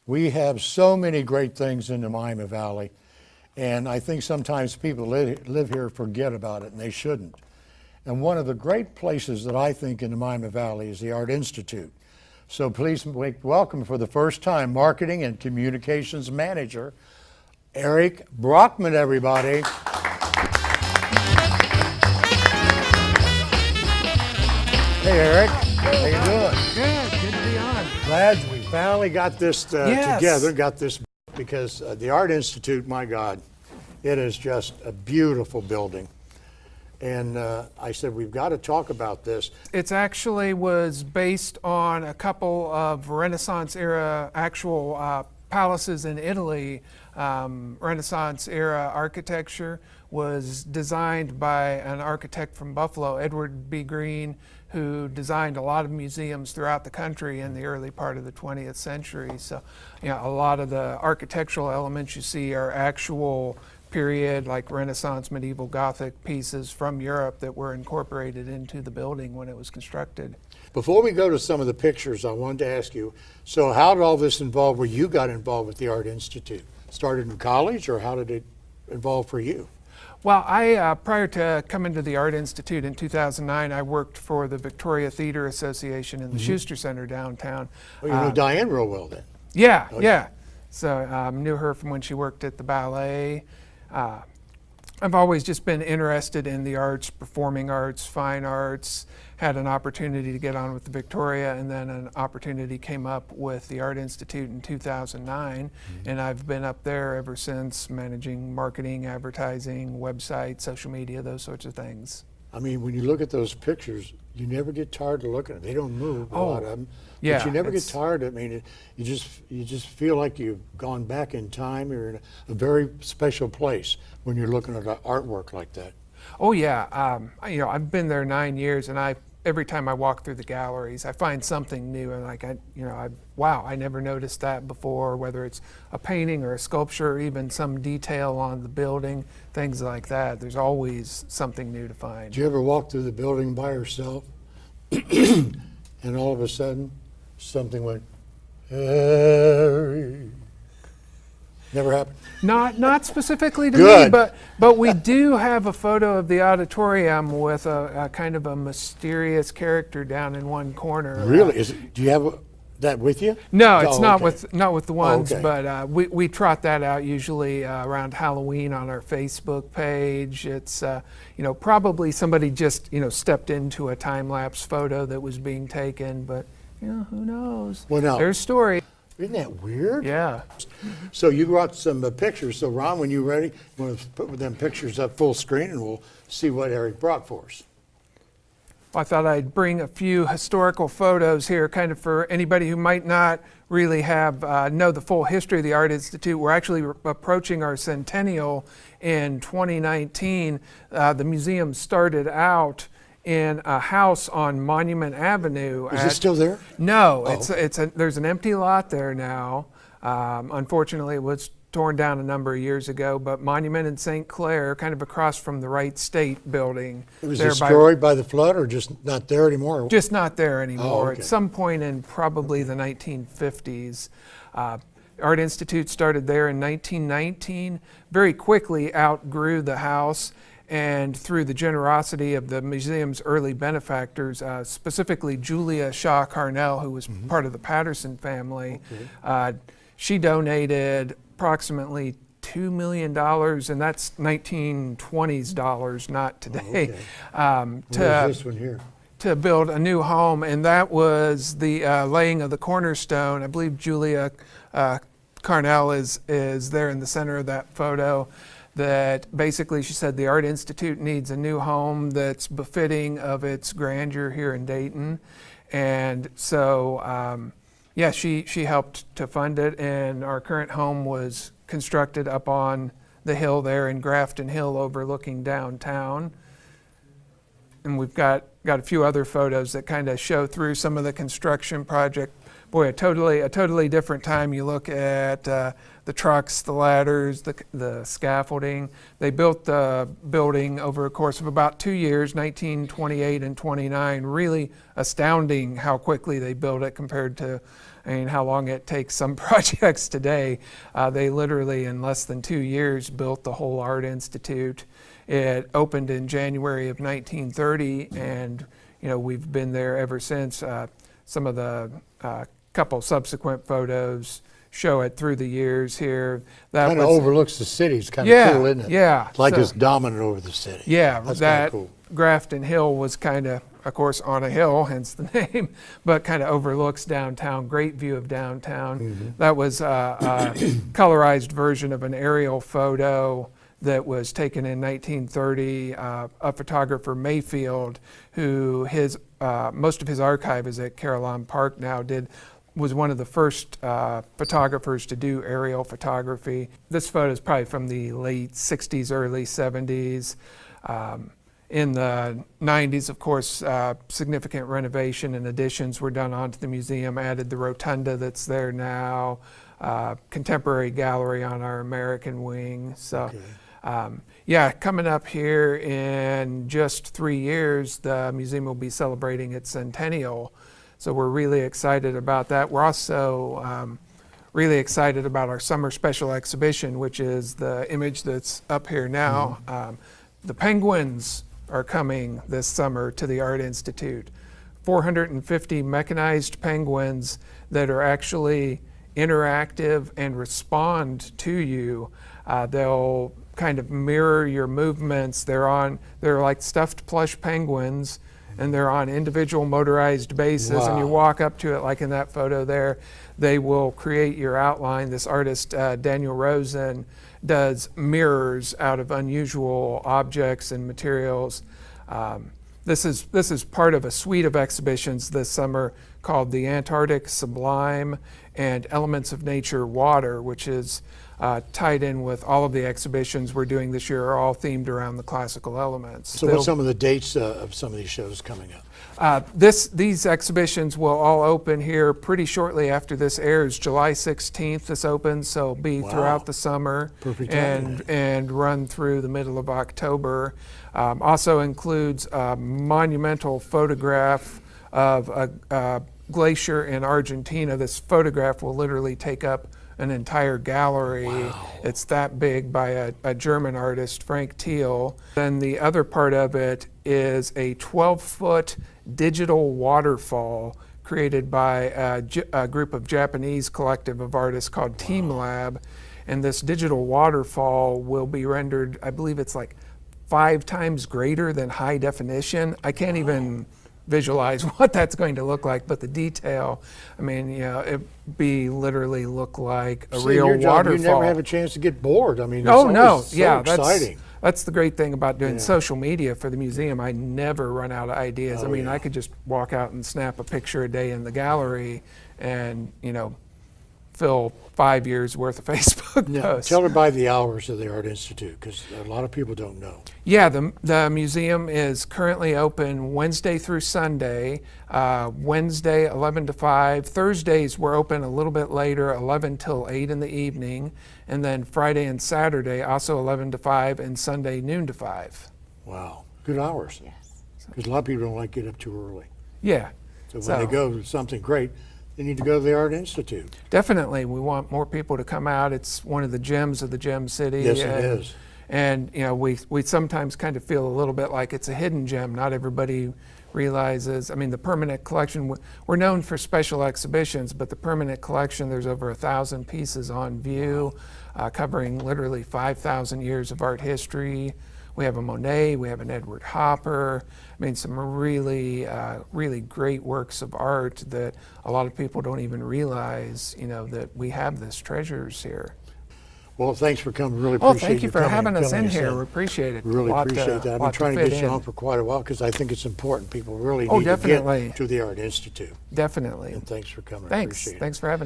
We have so many great things in the Miami Valley, and I think sometimes people live here forget about it, and they shouldn't. And one of the great places that I think in the Miami Valley is the Art Institute. So please welcome for the first time Marketing and Communications Manager, Eric Brockman, everybody. Hey Eric, how you doing? Good to be on. Glad we finally got this together, got this because the Art Institute, my God, it is just a beautiful building. And I said, we've got to talk about this. It actually was based on a couple of Renaissance era actual palaces in Italy. Renaissance era architecture was designed by an architect from Buffalo, Edward B. Green, who designed a lot of museums throughout the country in the early part of the 20th century. So, a lot of the architectural elements you see are actual period, like Renaissance, medieval, Gothic pieces from Europe that were incorporated into the building when it was constructed. Before we go to some of the pictures, I wanted to ask you, so how did all this involve where you got involved with the Art Institute? Started in college, or how did it involve for you? Well, I prior to coming to the Art Institute in 2009, I worked for the Victoria Theater Association in the Schuster Center downtown. Well, you know Diane real well then. Yeah, yeah. So knew her from when she worked at the ballet. I've always just been interested in the arts, performing arts, fine arts. Had an opportunity to get on with the Victoria, and then an opportunity came up with the Art Institute in 2009, and I've been up there ever since, managing marketing, advertising, website, social media, those sorts of things. I mean, when you look at those pictures, you never get tired of looking at them. They don't move, a lot of them. Yeah, but you never get tired. I mean, you just feel like you've gone back in time. You're in a very special place when you're looking at artwork like that. Oh yeah, I've been there 9 years, and every time I walk through the galleries, I find something new, and wow, I never noticed that before. Whether it's a painting or a sculpture, or even some detail on the building, things like that. There's always something new to find. Did you ever walk through the building by yourself, and all of a sudden, something went, Harry? Never happened? Not specifically to Good. me, but we do have a photo of the auditorium with a kind of a mysterious character down in one corner. Really? Do you have that with you? No, it's not okay. with the ones, okay. but we trot that out usually around Halloween on our Facebook page. It's probably somebody just stepped into a time-lapse photo that was being taken, but who knows? Well, now, there's story. Isn't that weird? Yeah. So you brought some pictures. So Ron, when you're ready, we'll put them pictures up full screen, and we'll see what Eric brought for us. I thought I'd bring a few historical photos here, kind of for anybody who might not really know the full history of the Art Institute. We're actually approaching our centennial in 2019. The museum started out in a house on Monument Avenue. Is it still there? No, there's an empty lot there now. Unfortunately, it was torn down a number of years ago, but Monument in St. Clair, kind of across from the Wright State building. It was destroyed by the flood, or just not there anymore? Just not there anymore. Okay. At some point in probably the 1950s. Art Institute started there in 1919, very quickly outgrew the house, and through the generosity of the museum's early benefactors, specifically Julia Shaw Carnell, who was part of the Patterson family, she donated approximately $2 million, and that's 1920s dollars, not today, Where's this one here? to build a new home, and that was the laying of the cornerstone. I believe Julia Carnell is there in the center of that photo. That basically, she said, the Art Institute needs a new home that's befitting of its grandeur here in Dayton. And so, she helped to fund it, and our current home was constructed up on the hill there in Grafton Hill overlooking downtown. And we've got a few other photos that kind of show through some of the construction project. Boy, a totally different time. You look at the trucks, the ladders, the scaffolding. They built the building over a course of about 2 years, 1928 and 29. Really astounding how quickly they built it compared to I mean, how long it takes some projects today. They literally, in less than 2 years, built the whole Art Institute. It opened in January of 1930, and we've been there ever since. Some of the couple subsequent photos show it through the years here. That Kind of overlooks the city. It's kind of Yeah, cool, isn't it? yeah. It's like So- it's dominant over the city. Yeah, That's that kinda cool. Grafton Hill was kind of course, on a hill, hence the name, but kind of overlooks downtown. Great view of downtown. Mm-hmm. That was a colorized version of an aerial photo that was taken in 1930. A photographer, Mayfield, who most of his archive is at Caroline Park now, was one of the first photographers to do aerial photography. This photo is probably from the late 60s, early 70s. In the 90s, of course, significant renovation and additions were done onto the museum, added the rotunda that's there now, contemporary gallery on our American wing. So, yeah, coming up here in just 3 years, the museum will be celebrating its centennial. So we're really excited about that. We're also really excited about our summer special exhibition, which is the image that's up here now. The penguins are coming this summer to the Art Institute. 450 mechanized penguins that are actually interactive and respond to you. They'll kind of mirror your movements. They're like stuffed plush penguins, and they're on individual motorized bases. And you walk up to it, like in that photo there. They will create your outline. This artist, Daniel Rosen, does mirrors out of unusual objects and materials. This is part of a suite of exhibitions this summer called the Antarctic Sublime and Elements of Nature Water, which is tied in with all of the exhibitions we're doing this year, are all themed around the classical elements. So what's some of the dates of some of these shows coming up? These exhibitions will all open here pretty shortly after this airs. July 16th this opens, so it'll be throughout the summer. Perfect timing. and run through the middle of October. Also includes a monumental photograph of a glacier in Argentina. This photograph will literally take up an entire gallery. It's that big, by a German artist, Frank Thiel. Then the other part of it is a 12-foot digital waterfall created by a group of Japanese collective of artists called Team Lab. And this digital waterfall will be rendered, I believe it's like 5 times greater than high definition. I can't even visualize what that's going to look like, but the detail, I mean, it literally look like a real your job, waterfall. you never have a chance to get bored. I mean, it's Oh no, always so exciting. That's the great thing about doing social media for the museum. I never run out of ideas. I mean, I could just walk out and snap a picture a day in the gallery and, fill 5 years worth of Facebook posts. Tell her by the hours of the Art Institute, because a lot of people don't know. Yeah, the museum is currently open Wednesday through Sunday. Wednesday 11 to 5. Thursdays we're open a little bit later, 11 till 8 in the evening. And then Friday and Saturday also 11 to 5, and Sunday noon to 5. Wow, good hours. Yes. Because a lot of people don't like to get up too early. Yeah. So when they go to something great, they need to go to the Art Institute. Definitely, we want more people to come out. It's one of the gems of the Gem City. Yes, it is. And we sometimes kind of feel a little bit like it's a hidden gem. Not everybody realizes. I mean, the permanent collection, we're known for special exhibitions, but the permanent collection, there's over 1,000 pieces on view, covering literally 5,000 years of art history. We have a Monet, we have an Edward Hopper. I mean, some really, really great works of art that a lot of people don't even realize, that we have this treasures here. Well, thanks for coming. Really appreciate Well, thank you for coming having and us filling in here. in. We appreciate it. Really appreciate that. I've been lot to trying to fit get you in. on for quite a while because I think it's important. People really Oh, need to definitely. get to the Art Institute. Definitely. And thanks for coming. I Thanks. appreciate it. Thanks for having us.